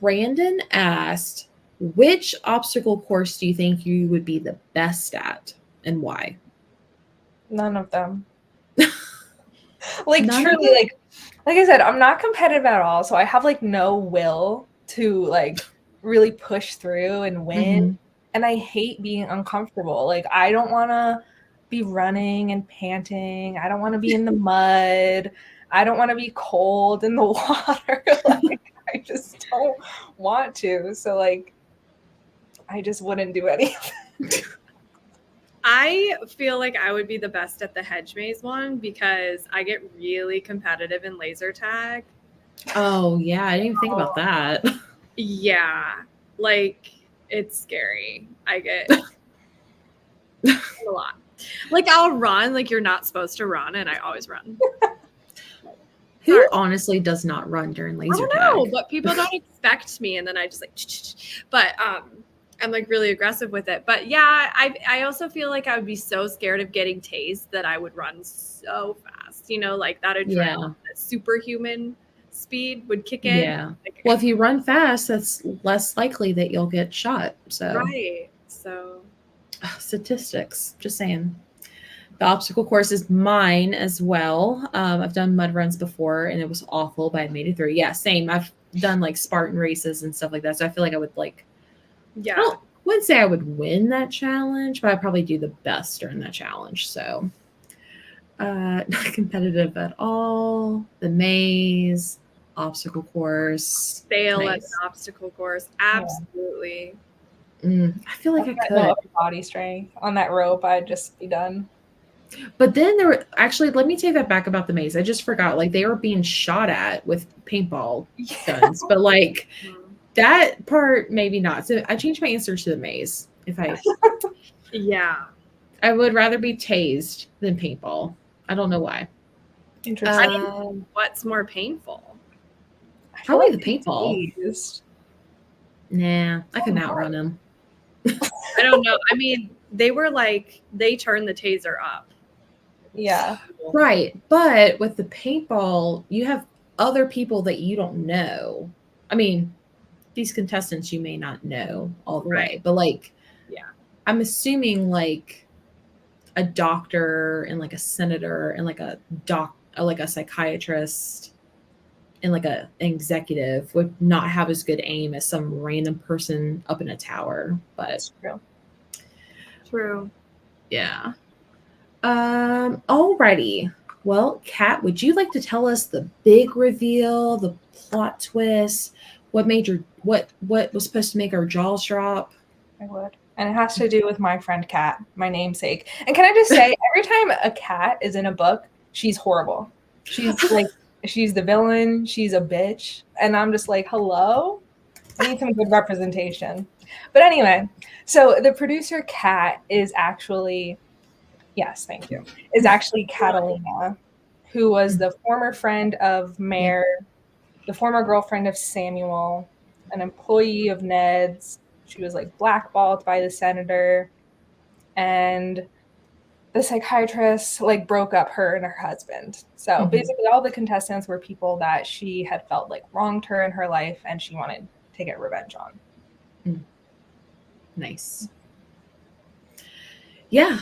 Brandon asked, Which obstacle course do you think you would be the best at, and why? None of them. Like None of truly, like I said, I'm not competitive at all, so I have like no will to like really push through and win. Mhm. And I hate being uncomfortable. Like I don't want to be running and panting. I don't want to be in the mud. I don't want to be cold in the water. Like I just don't want to. So like I just wouldn't do anything. I feel like I would be the best at the hedge maze one because I get really competitive in laser tag. Oh yeah, I didn't even think about that. Yeah, like it's scary. I get a lot. Like I'll run like you're not supposed to run, and I always run. Who Sorry. honestly does not run during I laser don't know, tag? but people don't expect me, and then I just like. But I'm like really aggressive with it. But yeah, I also feel like I would be so scared of getting tased that I would run so fast. You know, like that adrenaline, that superhuman speed would kick in. Yeah. Like, Well, if you run fast, that's less likely that you'll get shot. So right. So statistics, just saying. The obstacle course is mine as well. I've done mud runs before and it was awful, but I made it through. Yeah, same. I've done like Spartan races and stuff like that. So I feel like I would I yeah. wouldn't say I would win that challenge, but I'd probably do the best during that challenge. So not competitive at all. The maze, obstacle course. Fail at Nice. an obstacle course. Absolutely. I feel like I Got could. no upper body strength on that rope. I'd just be done. But then there were actually, let me take that back about the maze. I just forgot, like they were being shot at with paintball guns, but like that part, maybe not. So I changed my answer to the maze. Yeah. I would rather be tased than paintball. I don't know why. Interesting. What's more painful? I feel Probably like the paintball. tased. Nah, I couldn't outrun them. I don't know. I mean, they turned the taser up. Yeah. Right. But with the paintball, you have other people that you don't know. I mean, these contestants you may not know all the way, but like, yeah, I'm assuming like a doctor and like a senator and like like a psychiatrist and like an executive would not have as good aim as some random person up in a tower. But That's true. True. yeah. Alrighty. Well, Kat, would you like to tell us the big reveal, the plot twist? What was supposed to make our jaws drop? I would. And it has to do with my friend Kat, my namesake. And can I just say, every time a cat is in a book, she's horrible. She's like, she's the villain. She's a bitch. And I'm just like, hello? I need some good representation. But anyway, so the producer Kat is actually, yes, thank you, is actually Catalina, who was the former friend of Mare, the former girlfriend of Samuel, an employee of Ned's. She was like blackballed by the senator, and the psychiatrist like broke up her and her husband. So basically all the contestants were people that she had felt like wronged her in her life and she wanted to get revenge on. Nice. Yeah.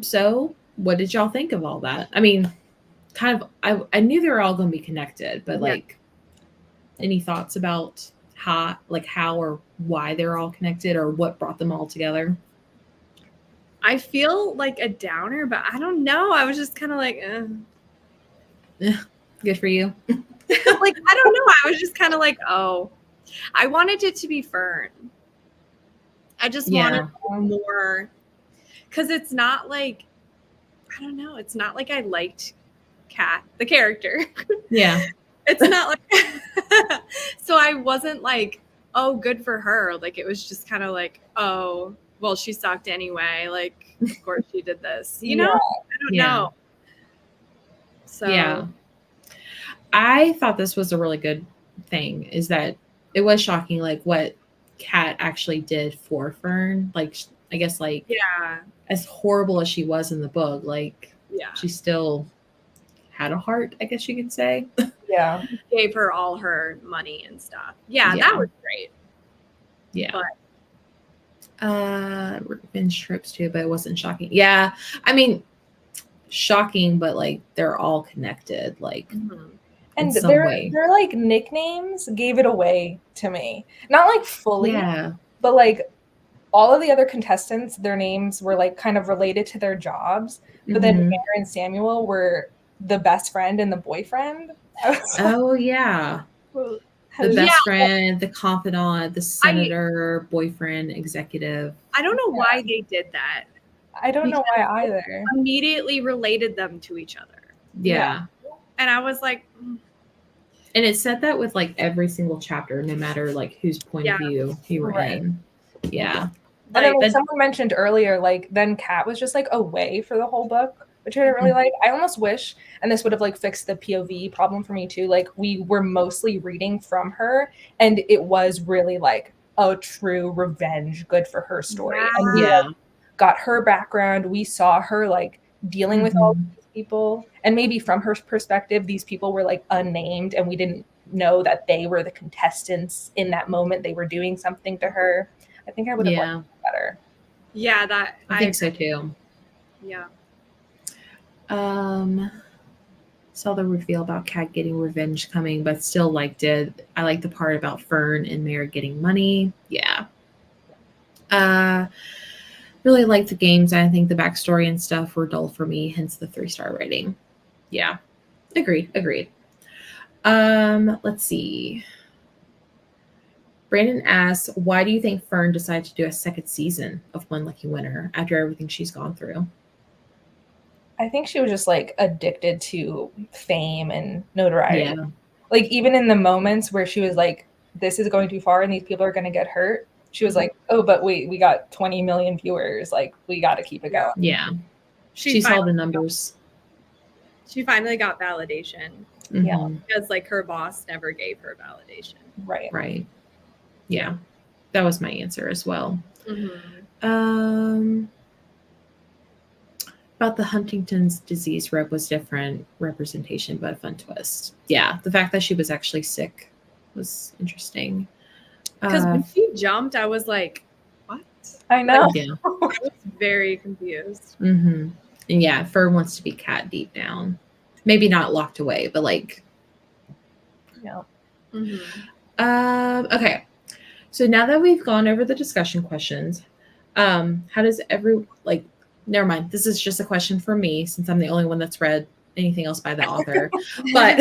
So what did y'all think of all that? I mean, kind of I knew they were all going to be connected, but like any thoughts about how or why they're all connected or what brought them all together? I feel like a downer, but I don't know. I was just kind of like, good for you. like, I don't know. I was just kind of like, oh, I wanted it to be Fern. I just wanted more, because it's not like, I don't know. It's not like I liked Kat, the character. Yeah. It's not like, so I wasn't like, oh, good for her. Like, it was just kind of like, oh, well, she sucked anyway. Like, of course she did this. You know? I don't know. So yeah. I thought this was a really good thing, is that it was shocking, like what Kat actually did for Fern. Like, I guess, like, as horrible as she was in the book, like, she still had a heart, I guess you could say. Yeah. Gave her all her money and stuff. Yeah, that was great. Yeah. But Revenge tropes too, but it wasn't shocking. Yeah. I mean, shocking, but like they're all connected, like in And some their way. like nicknames gave it away to me. Not like fully, Yeah. but like all of the other contestants, their names were like kind of related to their jobs. But then Mhm. Mare and Samuel were the best friend and the boyfriend. I was like, Oh yeah. The hello. best friend, the confidant, the senator, boyfriend, executive. I don't know why they did that. I don't know why either. Immediately related them to each other. Yeah. And I was like, And it said that with like every single chapter, no matter like whose point of Yeah. view you were Right. in. Yeah. And then like But- someone mentioned earlier, like then Kat was just like away for the whole book, which I didn't really like. I almost wish, and this would have like fixed the POV problem for me too. Like we were mostly reading from her, and it was really like a true revenge, good for her story. Wow. And we yeah. like, got her background. We saw her like dealing with all Mhm. these people, and maybe from her perspective, these people were like unnamed, and we didn't know that they were the contestants in that moment. They were doing something to her. I think I would have liked Yeah. it better. yeah, that I think so too. Yeah. Saw the reveal about Kat getting revenge coming, but still liked it. I like the part about Fern and Mare getting money. Yeah. Really liked the games. I think the backstory and stuff were dull for me, hence the 3-star rating. Yeah. Agreed. Let's see. Brandon asks, why do you think Fern decided to do a second season of One Lucky Winner after everything she's gone through? I think she was just like addicted to fame and notoriety. Yeah. Like even in the moments where she was like, this is going too far and these people are going to get hurt, she was like, oh, but wait, we got 20 million viewers. Like we got to keep it going. Yeah. She saw the numbers. She finally got validation Yeah. Mhm. because like her boss never gave her validation. Right. Right. Yeah. That was my answer as well. Mm-hmm. About the Huntington's disease rep was different representation, but a fun twist. Yeah. The fact that she was actually sick was interesting. Because when she jumped, I was like, what? I know. Yeah. I was very confused. Mm-hmm. And yeah, Fern wants to be Cat deep down. Maybe not locked away, but like. Yeah. Mm-hmm. Okay. So now that we've gone over the discussion questions, how does never mind. This is just a question for me since I'm the only one that's read anything else by the author. But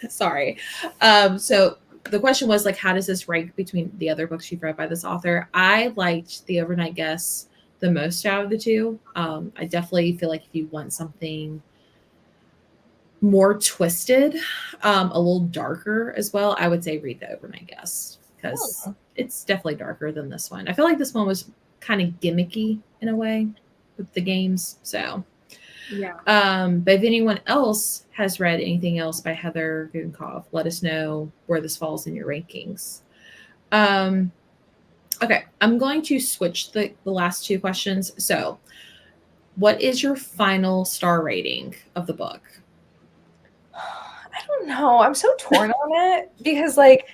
sorry. So the question was like, how does this rank between the other books you've read by this author? I liked The Overnight Guest the most out of the two. I definitely feel like if you want something more twisted, a little darker as well, I would say read The Overnight Guest because it's definitely darker than this one. I feel like this one was kind of gimmicky in a way with the games. So Yeah. but if anyone else has read anything else by Heather Gunkov, let us know where this falls in your rankings. Okay, I'm going to switch the last two questions. So what is your final star rating of the book? I don't know. I'm so torn on it because like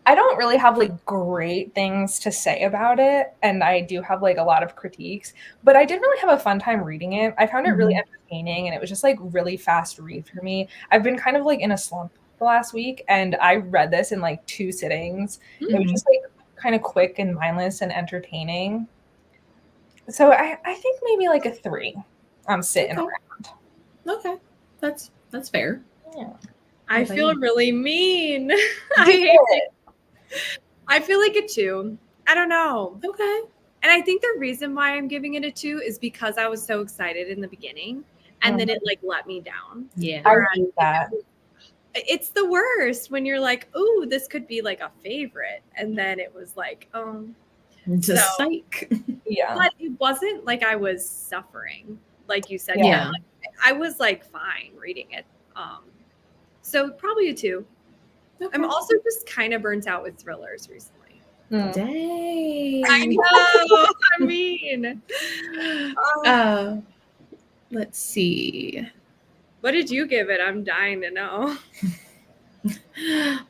I don't really have like great things to say about it, and I do have like a lot of critiques, but I did really have a fun time reading it. I found it really entertaining, and it was just like really fast read for me. I've been kind of like in a slump the last week, and I read this in like 2 sittings. It was just like kind of quick and mindless and entertaining. So I think maybe like a 3. I'm sitting around. Okay, that's fair. Yeah. I about feel you? really mean. I feel like a 2. I don't know. Okay. And I think the reason why I'm giving it a 2 is because I was so excited in the beginning and then it like let me down. Yeah. I hate that. It's the worst when you're like, "Ooh, this could be like a favorite." And then it was like, It's a So- psych. Yeah. but it wasn't like I was suffering. Like you said, Yeah. like, I was like fine reading it. So probably a 2. I'm also just kind of burnt out with thrillers recently. Dang. I know. I mean, Let's see. what did you give it? I'm dying to know.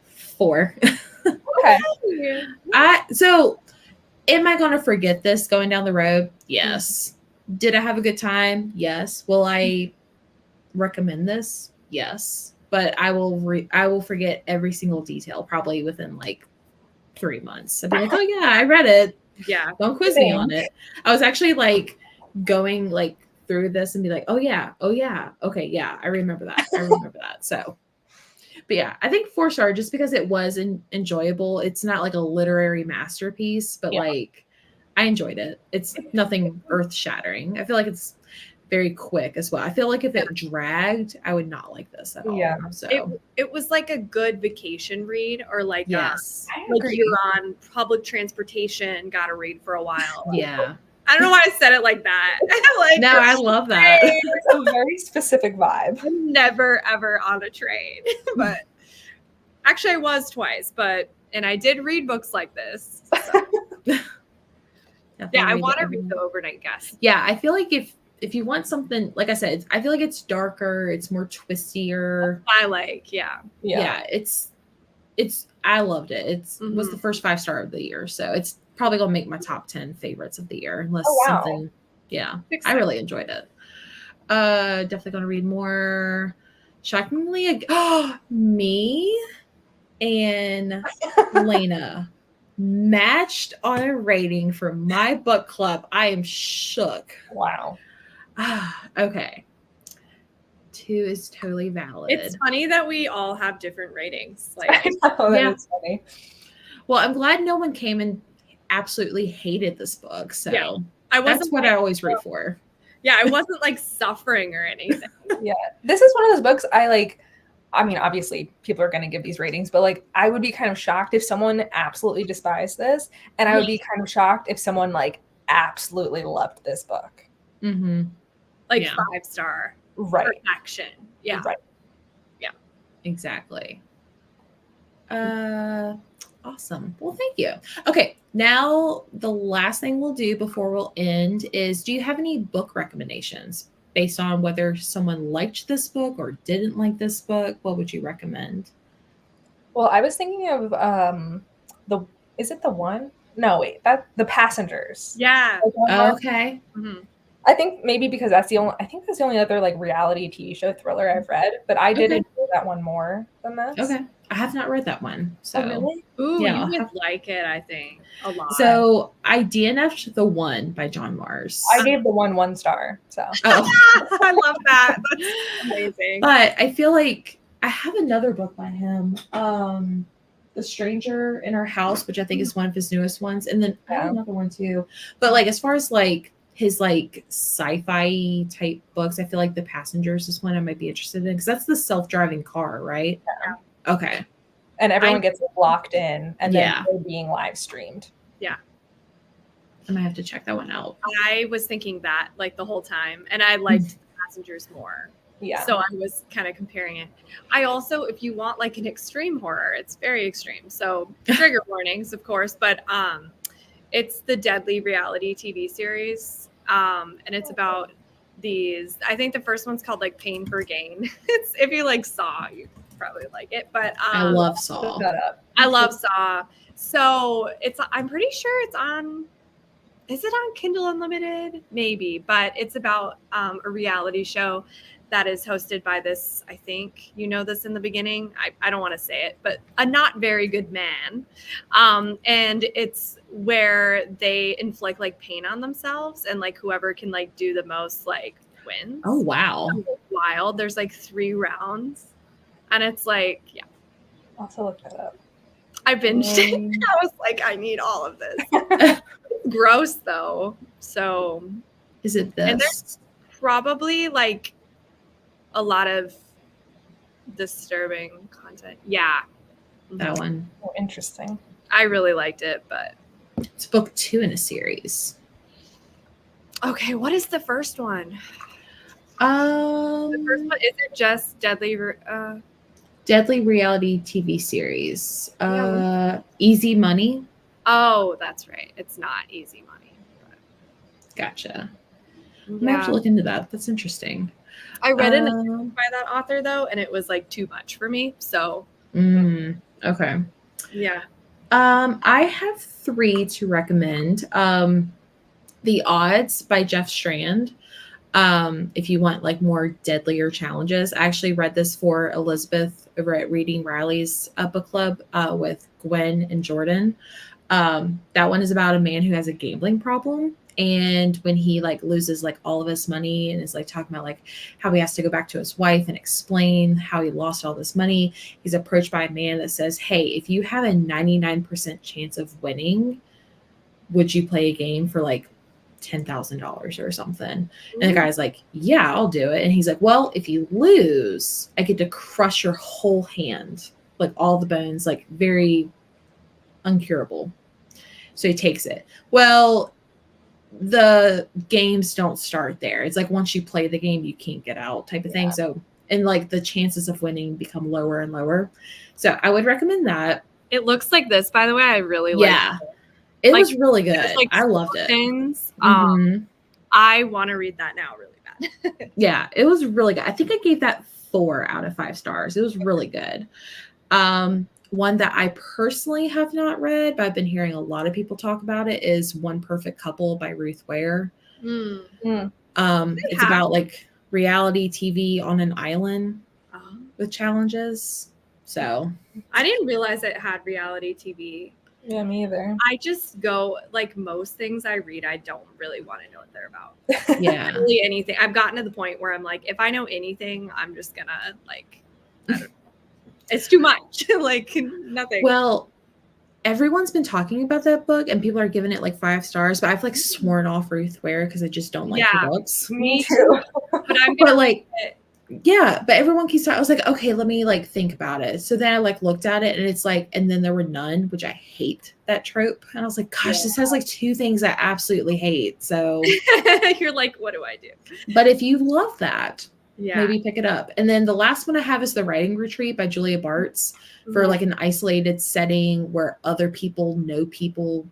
4. Okay. So Am I going to forget this going down the road? Yes. Did I have a good time? Yes. Will I recommend this? Yes. But I will forget every single detail probably within like 3 months. I'd be like, oh yeah, I read it. Yeah. Don't quiz me on it. I was actually like going like through this and be like, oh yeah, okay, yeah, I remember that. So, but yeah, I think 4-star just because it was enjoyable. It's not like a literary masterpiece, but like I enjoyed it. It's nothing earth shattering. I feel like it's very quick as well. I feel like if it dragged, I would not like this at all. Yeah. So It was like a good vacation read, or like yes, like you're on public transportation, got to read for a while. yeah. I don't know why I said it like that. Like, No, I love that. It's a very specific vibe. I'm never ever on a train, but actually I was twice, and I did read books like this. So. Yeah, I want to read The Overnight Guest. Yeah, I feel like if you want something, like I said, I feel like it's darker, it's more twistier. I like, yeah, it's I loved it. It was the first 5-star of the year, so it's probably gonna make my top 10 favorites of the year, unless something. Yeah, I really enjoyed it. Definitely gonna read more. Shockingly, me and Lena matched on a rating for my book club. I am shook. Wow. Okay. 2 is totally valid. It's funny that we all have different ratings. Like, I know, that is funny. Well, I'm glad no one came and absolutely hated this book. So that's what I always root for. Yeah, I wasn't like suffering or anything. Yeah. This is one of those books I mean, obviously people are going to give these ratings, but like I would be kind of shocked if someone absolutely despised this. And I would be kind of shocked if someone like absolutely loved this book. Mm-hmm. Like 5-star. Right. Perfection. Yeah. Right. Yeah. Exactly. Awesome. Well, thank you. Okay. Now the last thing we'll do before we'll end is, do you have any book recommendations based on whether someone liked this book or didn't like this book? What would you recommend? Well, I was thinking of is it The One? No, wait, The Passengers. Yeah. Okay. Mm-hmm. I think maybe because that's the only other like reality TV show thriller I've read, but I did enjoy that one more than this. Okay. I have not read that one. So really? Ooh, you would like it, I think, a lot. So I DNF'd The One by John Mars. I gave The One 1 star. So I love that. That's amazing. But I feel like I have another book by him. The Stranger in Our House, which I think is one of his newest ones. And then I have another one too. But like as far as like his like sci-fi type books, I feel like The Passengers is one I might be interested in, because that's the self-driving car, right? Yeah. Okay. And everyone gets locked in and then they're being live streamed. Yeah. I might have to check that one out. I was thinking that like the whole time, and I liked Passengers more. Yeah. So I was kind of comparing it. I also, if you want like an extreme horror, it's very extreme. So trigger warnings, of course, but it's the Deadly reality TV series. And it's about these, I think the first one's called like Pain for Gain. It's, if you like Saw, you probably like it, but I love Saw. Look that up. I love Saw. So I'm pretty sure it's on, is it on Kindle Unlimited? Maybe, but it's about a reality show that is hosted by this, I think you know this in the beginning, I don't want to say it, but a not very good man. And it's where they inflict like pain on themselves, and like whoever can like do the most like wins. Oh, wow. Wild. There's like 3 rounds. And it's like, yeah. I'll have to look that up. I binged it. I was like, I need all of this. Gross though. So is it this? And there's probably like a lot of disturbing content. Yeah. That one. Oh, interesting. I really liked it, but it's book 2 in a series. Okay, what is the first one? The first one, is it just Deadly reality TV series. Easy Money. Oh, that's right. It's not Easy Money. But... Gotcha. I might have to look into that. That's interesting. I read an interview by that author though, and it was like too much for me. So okay. Yeah. I have 3 to recommend. The Odds by Jeff Strand. If you want like more deadlier challenges, I actually read this for Elizabeth over at Reading Riley's book club with Gwen and Jordan. That one is about a man who has a gambling problem. And when he like loses like all of his money and is like talking about like how he has to go back to his wife and explain how he lost all this money, he's approached by a man that says, "Hey, if you have a 99% chance of winning, would you play a game for like $10,000 or something?" And the guy's like, "Yeah, I'll do it." And he's like, "Well, if you lose, I get to crush your whole hand, like all the bones, like very uncurable." So he takes it. Well, the games don't start there. It's like once you play the game, you can't get out type of thing. So, and like the chances of winning become lower and lower. So I would recommend that. It looks like this, by the way. I really like Yeah. it. It Like, was really good. There's, like, I loved it. skeletons. Mhm. I want to read that now really bad. Yeah, it was really good. I think I gave that 4 out of 5 stars. It was really good. One that I personally have not read, but I've been hearing a lot of people talk about it, is One Perfect Couple by Ruth Ware. Mm. It's about like reality TV on an island Oh. with challenges. So I didn't realize it had reality TV. Yeah, me either. I just go, like most things I read, I don't really want to know what they're about. yeah. Really anything. I've gotten to the point where I'm like, if I know anything, I'm just gonna like, I don't know. It's too much. Like nothing. Well, everyone's been talking about that book and people are giving it like 5 stars, but I've like sworn off Ruth Ware because I just don't like Yeah. her books. Me too. but I'm But gonna like, it. yeah, but everyone keeps talking. I was like, okay, let me like think about it. So then I like looked at it and it's like, and then there were none, which I hate that trope. And I was like, gosh, this has like 2 things I absolutely hate. So, You're like, what do I do? but if you love that, Yeah. maybe pick it up. And then the last one I have is The Writing Retreat by Julia Bartz, for like an isolated setting where other people know people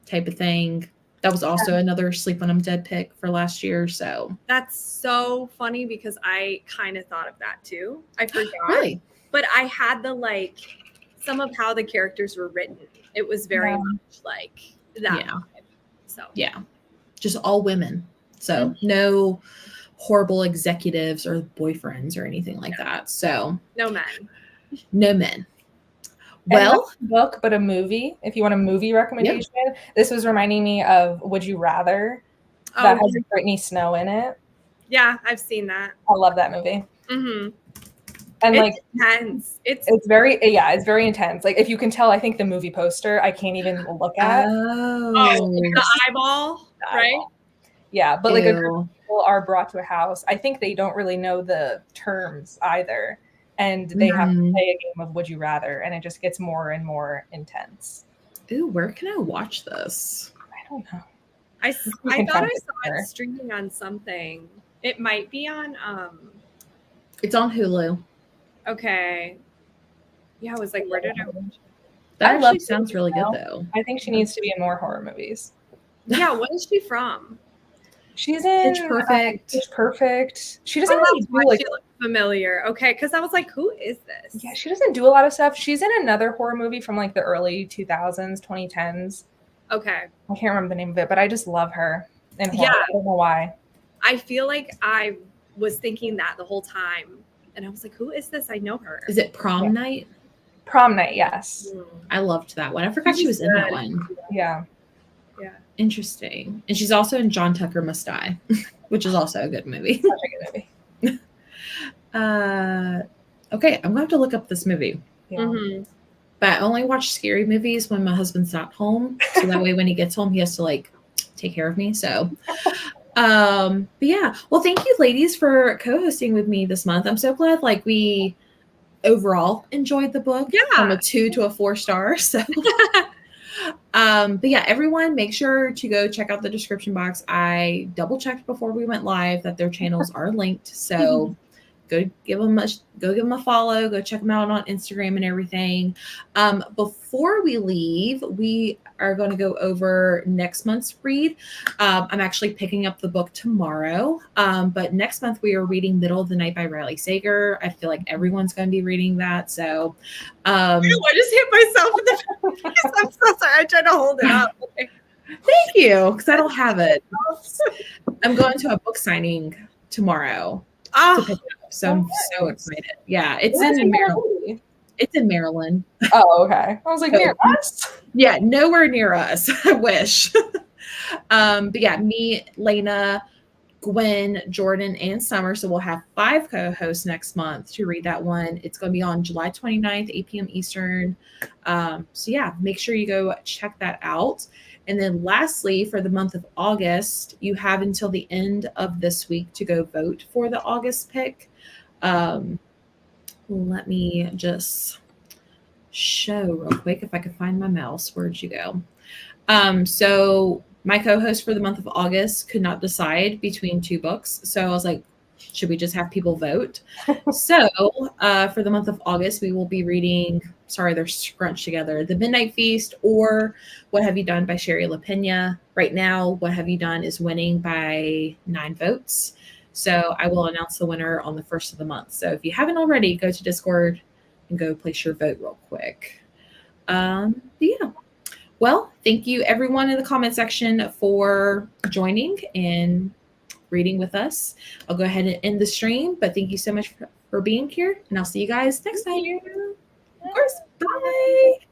type of thing. That was also another Sleep When I'm Dead pick for last year. So That's so funny because I kind of thought of that too. I forgot. really, But I had the like some of how the characters were written. It was very Yeah. much like that Yeah. vibe. So yeah, just all women. So no horrible executives or boyfriends or anything like that. So no men. no men. And Well, not a book, but a movie. If you want a movie recommendation, this was reminding me of Would You Rather, that Oh has Brittany Snow in it. yeah, I've seen that. I love that movie. Mm-hmm. And It's like intense. It's it's very intense. Like if you can tell, I think the movie poster I can't even look at. the eyeball, right? Yeah, but like a group Ew. of people are brought to a house. I think they don't really know the terms either. And they have to Mhm. play a game of Would You Rather, and it just gets more and more intense. Ooh, where can I watch this? I don't know. I can thought find I it saw there. it streaming on something. It might be on It's on Hulu. okay. Yeah, I was like, where did I watch it? That I actually love sounds Brittany really good Snow. though. I think she needs to be in more horror movies. Yeah, what is she from? She's in Pitch Perfect. Pitch Perfect. She doesn't Oh, really that's do why like she looked familiar. Okay, because I was like, who is this? yeah, she doesn't do a lot of stuff. She's in another horror movie from like the early 2000s, 2010s. Okay. I can't remember the name of it, but I just love her in horror. Yeah. I don't know why. I feel like I was thinking that the whole time. And I was like, who is this? I know her. Is it Prom Yeah. Night? Prom Night, yes. Mm. I loved that one. I forgot she was in that one. Yeah. Interesting. And she's also in John Tucker Must Die, which is also a good movie. Such a good movie. Okay, I'm gonna have to look up this movie. Yeah. Mhm. But I only watch scary movies when my husband's not home. So that way when he gets home, he has to like take care of me. So but yeah. Well, thank you ladies for co-hosting with me this month. I'm so glad like we overall enjoyed the book from a 2 to a 4 star. So but yeah, everyone make sure to go check out the description box. I double checked before we went live that their channels are linked. So go give them a follow, go check them out on Instagram and everything. Before we leave, we are going to go over next month's read. I'm actually picking up the book tomorrow. But next month we are reading Middle of the Night by Riley Sager. I feel like everyone's going to be reading that. So I just hit myself in the I'm so sorry. I tried to hold it up. Thank you, because I don't have it. I'm going to a book signing tomorrow to Oh, pick it up, so I'm so excited. Yeah, it's Where's in it Maryland. gonna be? It's in Maryland. Oh, okay. I was like, So- near us. Yeah, nowhere near us. I wish. But yeah, me, Lena, Gwen, Jordan, and Summer. So we'll have 5 co-hosts next month to read that one. It's going to be on July 29th, 8 p.m. Eastern. So yeah, make sure you go check that out. And then lastly, for the month of August, you have until the end of this week to go vote for the August pick. Let me just show real quick if I could find my mouse. Where'd you go? So my co-host for the month of August could not decide between 2 books. So I was like, should we just have people vote? So for the month of August, we will be reading, sorry, they're scrunched together, The Midnight Feast or What Have You Done by Sherry LaPena. Right now, What Have You Done is winning by 9 votes. So I will announce the winner on the 1st of the month. So if you haven't already, go to Discord and go place your vote real quick. But yeah. Well, thank you everyone in the comment section for joining and reading with us. I'll go ahead and end the stream, but thank you so much for being here, and I'll see you guys next time. Of course. Bye.